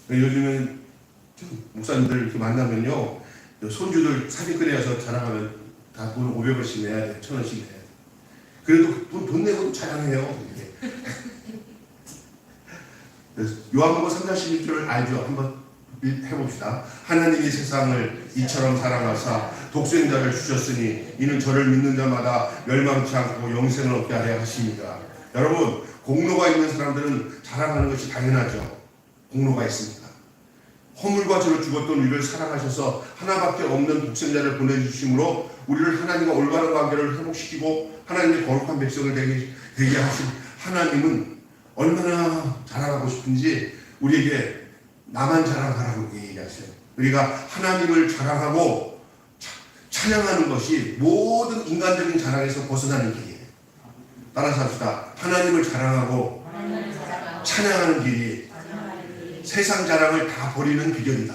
A: 거예요. 요즘은 목사님들 이렇게 만나면요 손주들 사진 꺼내서 자랑하면 다 돈 500원씩 내야 돼, 1000원씩 내야 돼. 그래도 돈 내고 자랑해요. 요한복음 3장 16절을 알죠? 한번 해봅시다. 하나님이 세상을 이처럼 사랑하사 독생자를 주셨으니 이는 저를 믿는 자마다 멸망치 않고 영생을 얻게 하려 하십니다. 여러분 공로가 있는 사람들은 자랑하는 것이 당연하죠. 공로가 있습니다. 허물과 죄로 죽었던 우리를 사랑하셔서 하나밖에 없는 독생자를 보내주심으로 우리를 하나님과 올바른 관계를 회복시키고 하나님의 거룩한 백성을 되게 하신 하나님은 얼마나 자랑하고 싶은지 우리에게 나만 자랑하라고 얘기하세요. 우리가 하나님을 자랑하고 찬양하는 것이 모든 인간적인 자랑에서 벗어나는 길이에요. 따라서 합시다. 하나님을 자랑하고 찬양하는 길이 세상 자랑을 다 버리는 비결이다.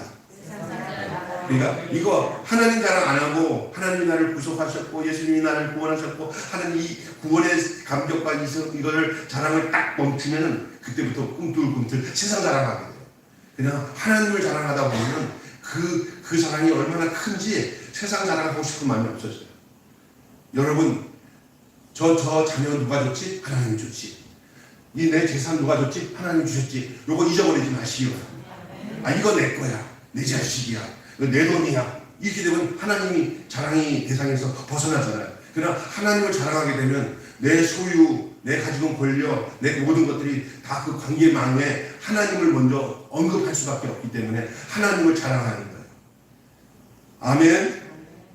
A: 그러니까 이거 하나님 자랑 안 하고 하나님이 나를 구속하셨고 예수님이 나를 구원하셨고 하나님 이 구원의 감격과 이거를 자랑을 딱 멈추면 그때부터 꿈틀꿈틀 세상 자랑하게 돼요. 그냥 하나님을 자랑하다 보면 그 자랑이 얼마나 큰지 세상 자랑하고 싶은 마음이 없어져요. 여러분 저 자녀 누가 줬지? 하나님이 줬지. 이 내 재산 누가 줬지? 하나님 주셨지. 요거 잊어버리지 마시오. 이거 내 거야. 내 자식이야. 이거 내 돈이야. 이렇게 되면 하나님이 자랑이 대상에서 벗어나잖아요. 그러나 하나님을 자랑하게 되면 내 소유, 내 가지고 권력, 내 모든 것들이 다 그 관계망에 하나님을 먼저 언급할 수밖에 없기 때문에 하나님을 자랑하는 거예요. 아멘.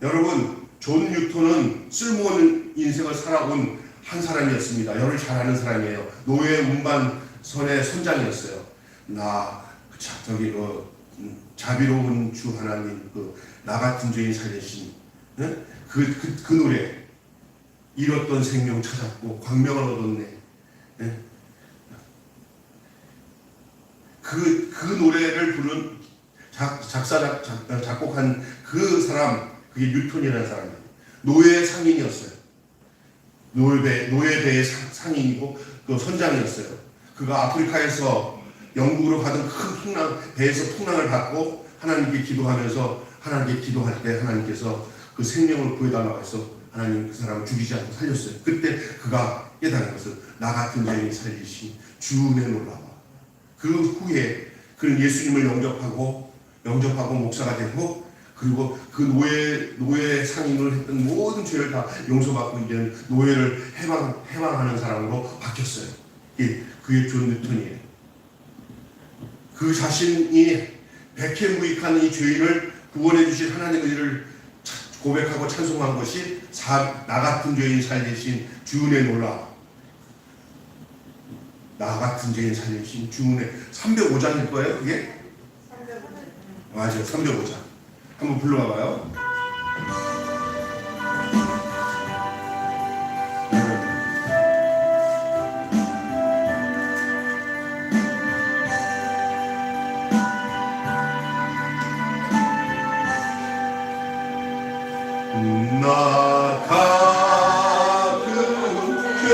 A: 여러분 존 뉴턴은 쓸모없는 인생을 살아온 한 사람이었습니다. 여러분 잘 아는 사람이에요. 노예 운반선의 선장이었어요. 자비로운 주 하나님, 나 같은 죄인 살리신 그 노래. 잃었던 생명 찾았고 광명을 얻었네. 그 노래를 부른 작곡한 그 사람, 그게 뉴턴이라는 사람이에요. 노예 상인이었어요. 노예배의 상인이고 그 선장이었어요. 그가 아프리카에서 영국으로 가던 큰 배에서 풍랑을 받고 하나님께 기도하면서 하나님께 기도할 때 하나님께서 그 생명을 구해달라고 해서 하나님 그 사람을 죽이지 않고 살렸어요. 그때 그가 깨달은 것은 나 같은 죄인이 살리신 주 은혜 놀라워. 그 후에 그는 예수님을 영접하고 목사가 되고 그리고 그 노예 상인을 했던 모든 죄를 다 용서받고 이제는 노예를 해방하는 사람으로 바뀌었어요. 그게 존 뉴턴이에요. 그 자신이 백해무익한 이 죄인을 구원해 주신 하나님의 일을 고백하고 찬송한 것이 나 같은 죄인 살리신 주 은혜 놀라. 나 같은 죄인 살리신 주 은혜. 305장일 거예요 그게? 맞아요. 305장. 한번 불러봐봐요. 나 같은 죄인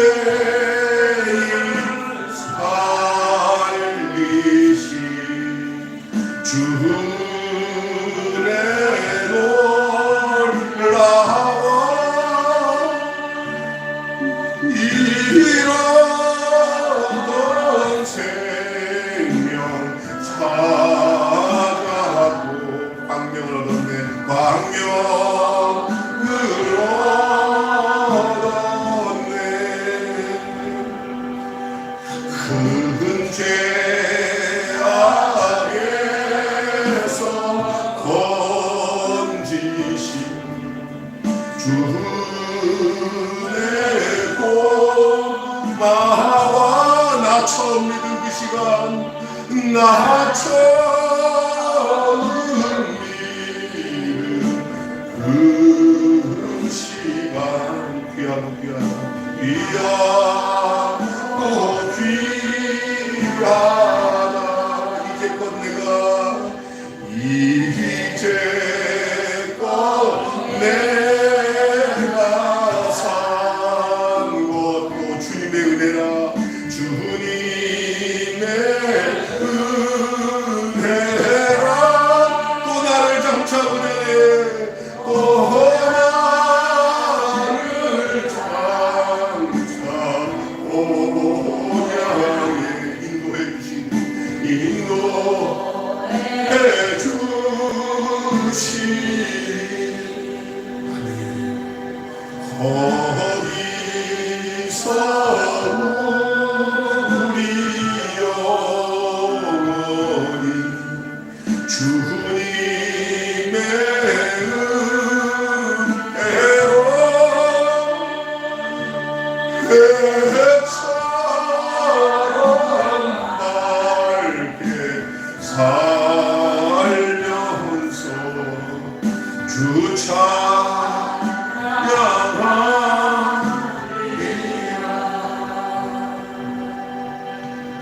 A: 살리신 주 은혜 놀라워. 잃었던 생명 찾아고 광명을 얻었네. 큰 죄악에서 건지신 처음 믿은 그 시간, 나 처음 믿은 그 시간, 귀하고 귀하다, 귀하고 귀하다. 이제껏 내가 산 것도 주님의 은혜라. 주님의 은혜라. 또 나를 장차오네, 또 나를 장차오냐. 인도해 주신, 인도해 주신 거기서 우리 영원히 주님의 은혜로 회처럼 밝게 살면서 주 찬양하리라.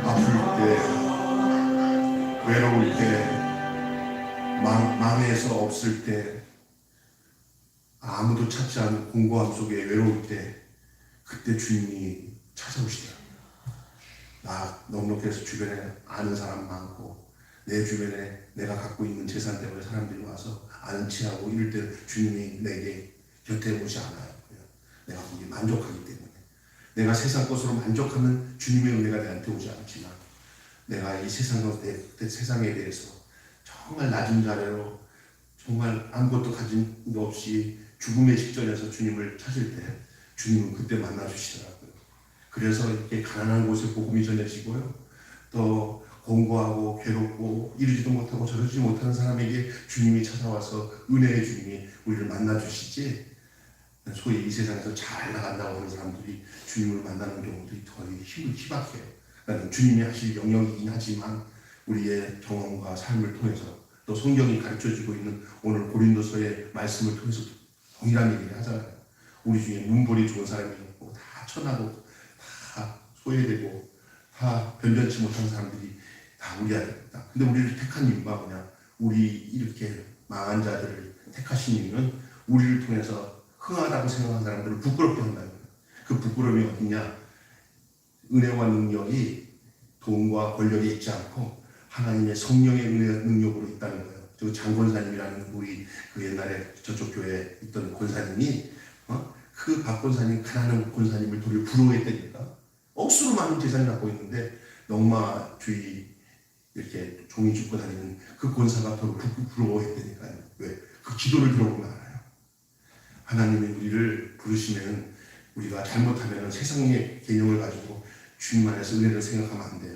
A: 아플 때, 외로울 때, 망해서 없을 때, 아무도 찾지 않은 공고함 속에 외로울 때, 그때 주님이 찾아오시더라고요. 나 넉넉해서 주변에 아는 사람 많고, 내 주변에 내가 갖고 있는 재산 때문에 사람들이 와서 아는 체하고 이럴 때 주님이 내게 곁에 오지 않아요. 내가 거기 만족하기 때문에. 내가 세상 것으로 만족하면 주님의 은혜가 내한테 오지 않지만, 내가 이 세상에 대해서 정말 낮은 자리로 정말 아무것도 가진 거 없이 죽음의 직전에서 주님을 찾을 때 주님은 그때 만나주시더라고요. 그래서 이렇게 가난한 곳에 복음이 전해지고요, 또 공고하고 괴롭고 이러지도 못하고 저러지 못하는 사람에게 주님이 찾아와서 은혜의 주님이 우리를 만나주시지, 소위 이 세상에서 잘 나간다고 하는 사람들이 주님을 만나는 경우들이 거의 희박해요. 그러니까 주님이 하실 영역이긴 하지만 우리의 경험과 삶을 통해서, 또 성경이 가르쳐주고 있는 오늘 고린도서의 말씀을 통해서 동일한 얘기를 하잖아요. 우리 중에 문벌이 좋은 사람이 있고 다 천하고 다 소외되고 다 변변치 못한 사람들이 다 우리 아들이다. 근데 우리를 택한 이유가 뭐냐? 우리 이렇게 망한 자들을 택하신 이유는 우리를 통해서 흥하다고 생각하는 사람들을 부끄럽게 한다는 거예요. 그 부끄러움이 어디냐? 은혜와 능력이 돈과 권력이 있지 않고 하나님의 성령의 은혜 능력으로 있다는 거예요. 저 장권사님이라는 우리 그 옛날에 저쪽 교회에 있던 권사님이 그 박권사님, 가난한 권사님을 도리어 부러워했다니까. 억수로 많은 재산을 갖고 있는데 농마주의 이렇게 종이 줍고 다니는 그 권사가 더 부러워했다니까요. 왜? 그 기도를 들어보면 알아요. 하나님이 우리를 부르시면 우리가 잘못하면 세상의 개념을 가지고 주님 안에서 은혜를 생각하면 안 돼요.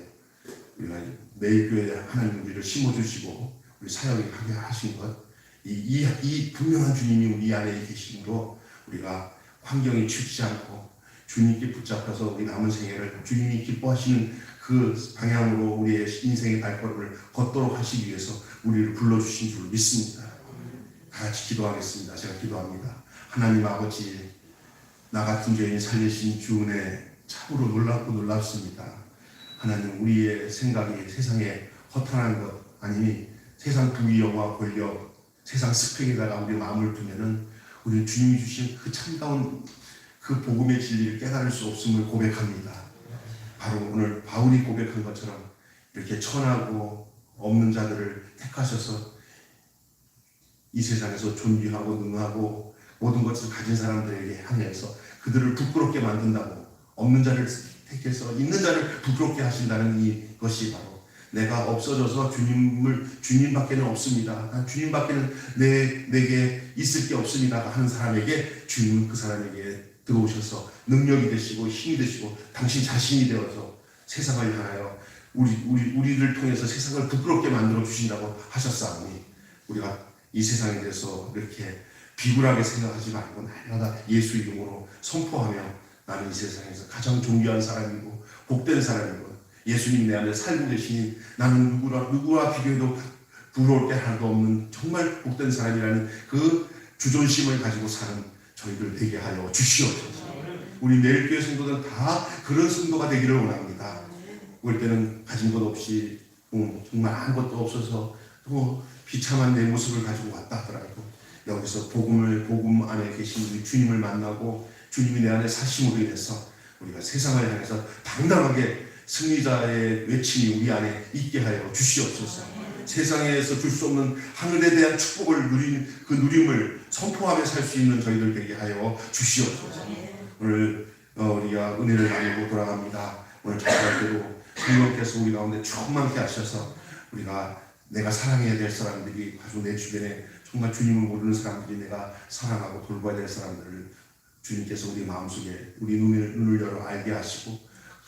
A: 우리가 매일 교회에 하나님 우리를 심어주시고 우리 사역을 하게 하신 것, 이 분명한 주님이 우리 안에 계심으로 우리가 환경에 치우치지 않고 주님께 붙잡혀서 우리 남은 생애를 주님이 기뻐하시는 그 방향으로 우리의 인생의 발걸음을 걷도록 하시기 위해서 우리를 불러주신 줄 믿습니다. 다 같이 기도하겠습니다. 제가 기도합니다. 하나님 아버지, 나 같은 죄인 살리신 주 은혜 참으로 놀랍고 놀랍습니다. 하나님, 우리의 생각이 세상에 허탄한 것, 아니 세상 부귀 영화 권력, 세상 스펙에다가 우리 마음을 두면은 우리는 주님이 주신 그 참다운 그 복음의 진리를 깨달을 수 없음을 고백합니다. 바로 오늘 바울이 고백한 것처럼 이렇게 천하고 없는 자들을 택하셔서 이 세상에서 존귀하고 능하고 모든 것을 가진 사람들에게 향해서 그들을 부끄럽게 만든다고, 없는 자를 택해서 있는 자를 부끄럽게 하신다는 이것이 바로 내가 없어져서 주님밖에는 없습니다. 난 주님밖에는 내게 있을 게 없습니다 하는 사람에게 주님은 그 사람에게 들어오셔서 능력이 되시고 힘이 되시고 당신 자신이 되어서 세상을 향하여 우리를 통해서 세상을 부끄럽게 만들어 주신다고 하셨사오니, 우리가 이 세상에 대해서 이렇게 비굴하게 생각하지 말고 날마다 예수 이름으로 선포하며 나는 이 세상에서 가장 존귀한 사람이고 복된 사람이고 예수님 내 안에 살고 계시니 나는 누구와 비교해도 부러울 게 하나도 없는 정말 복된 사람이라는 그 주존심을 가지고 사는 저희들 되게 하여 주시옵소서. 우리 내일교회 성도들 다 그런 성도가 되기를 원합니다. 그럴 때는 가진 것 없이 정말 아무것도 없어서 또 비참한 내 모습을 가지고 왔다 하더라도 여기서 복음 안에 계신 우리 주님을 만나고 주님이 내 안에 사심으로 인해서 우리가 세상을 향해서 당당하게 승리자의 외침이 우리 안에 있게 하여 주시옵소서. 세상에서 줄 수 없는 하늘에 대한 축복을 누린 그 누림을 선포하며 살 수 있는 저희들 되게 하여 주시옵소서. 오늘 우리가 은혜를 나누고 돌아갑니다. 오늘 기도할 때도 성령께서 우리 가운데 충만케 하셔서 우리가 내가 사랑해야 될 사람들이 아주 내 주변에 정말 주님을 모르는 사람들이 내가 사랑하고 돌봐야 될 사람들을 주님께서 우리 마음속에 우리 눈을 열어 알게 하시고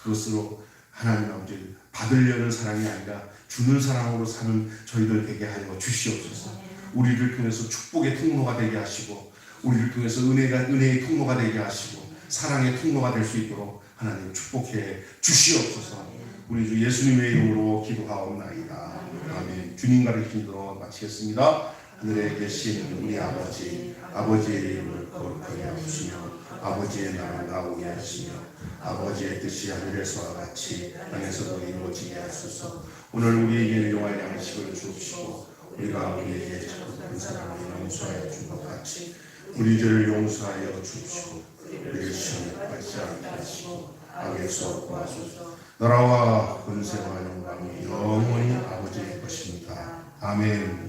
A: 그것으로 하나님 아버지 받으려는 사랑이 아니라 주는 사랑으로 사는 저희들 되게 하여 주시옵소서. 우리를 통해서 축복의 통로가 되게 하시고 우리를 통해서 은혜의 통로가 되게 하시고 사랑의 통로가 될 수 있도록 하나님 축복해 주시옵소서. 우리 주 예수님의 이름으로 기도하옵나이다. 아멘. 주님 가르치신 대로 마치겠습니다. 하늘에 계신 우리 아버지의 이름을 거룩하게 하시며 아버지의 나라가 오게 하시며 아버지의 뜻이 하늘에서와 같이 땅에서도 이루어지게 하소서. 오늘 우리에게 일용할 양식을 주옵시고 우리가 우리에게 잘못한 사람을 용서하여 준 것 같이 우리 죄를 용서하여 주옵시고 우리를 시험에 빠지지 않게 하시고 악에서 구하소서. 나라와 권세와 영광이 영원히 아버지의 것입니다. 아멘.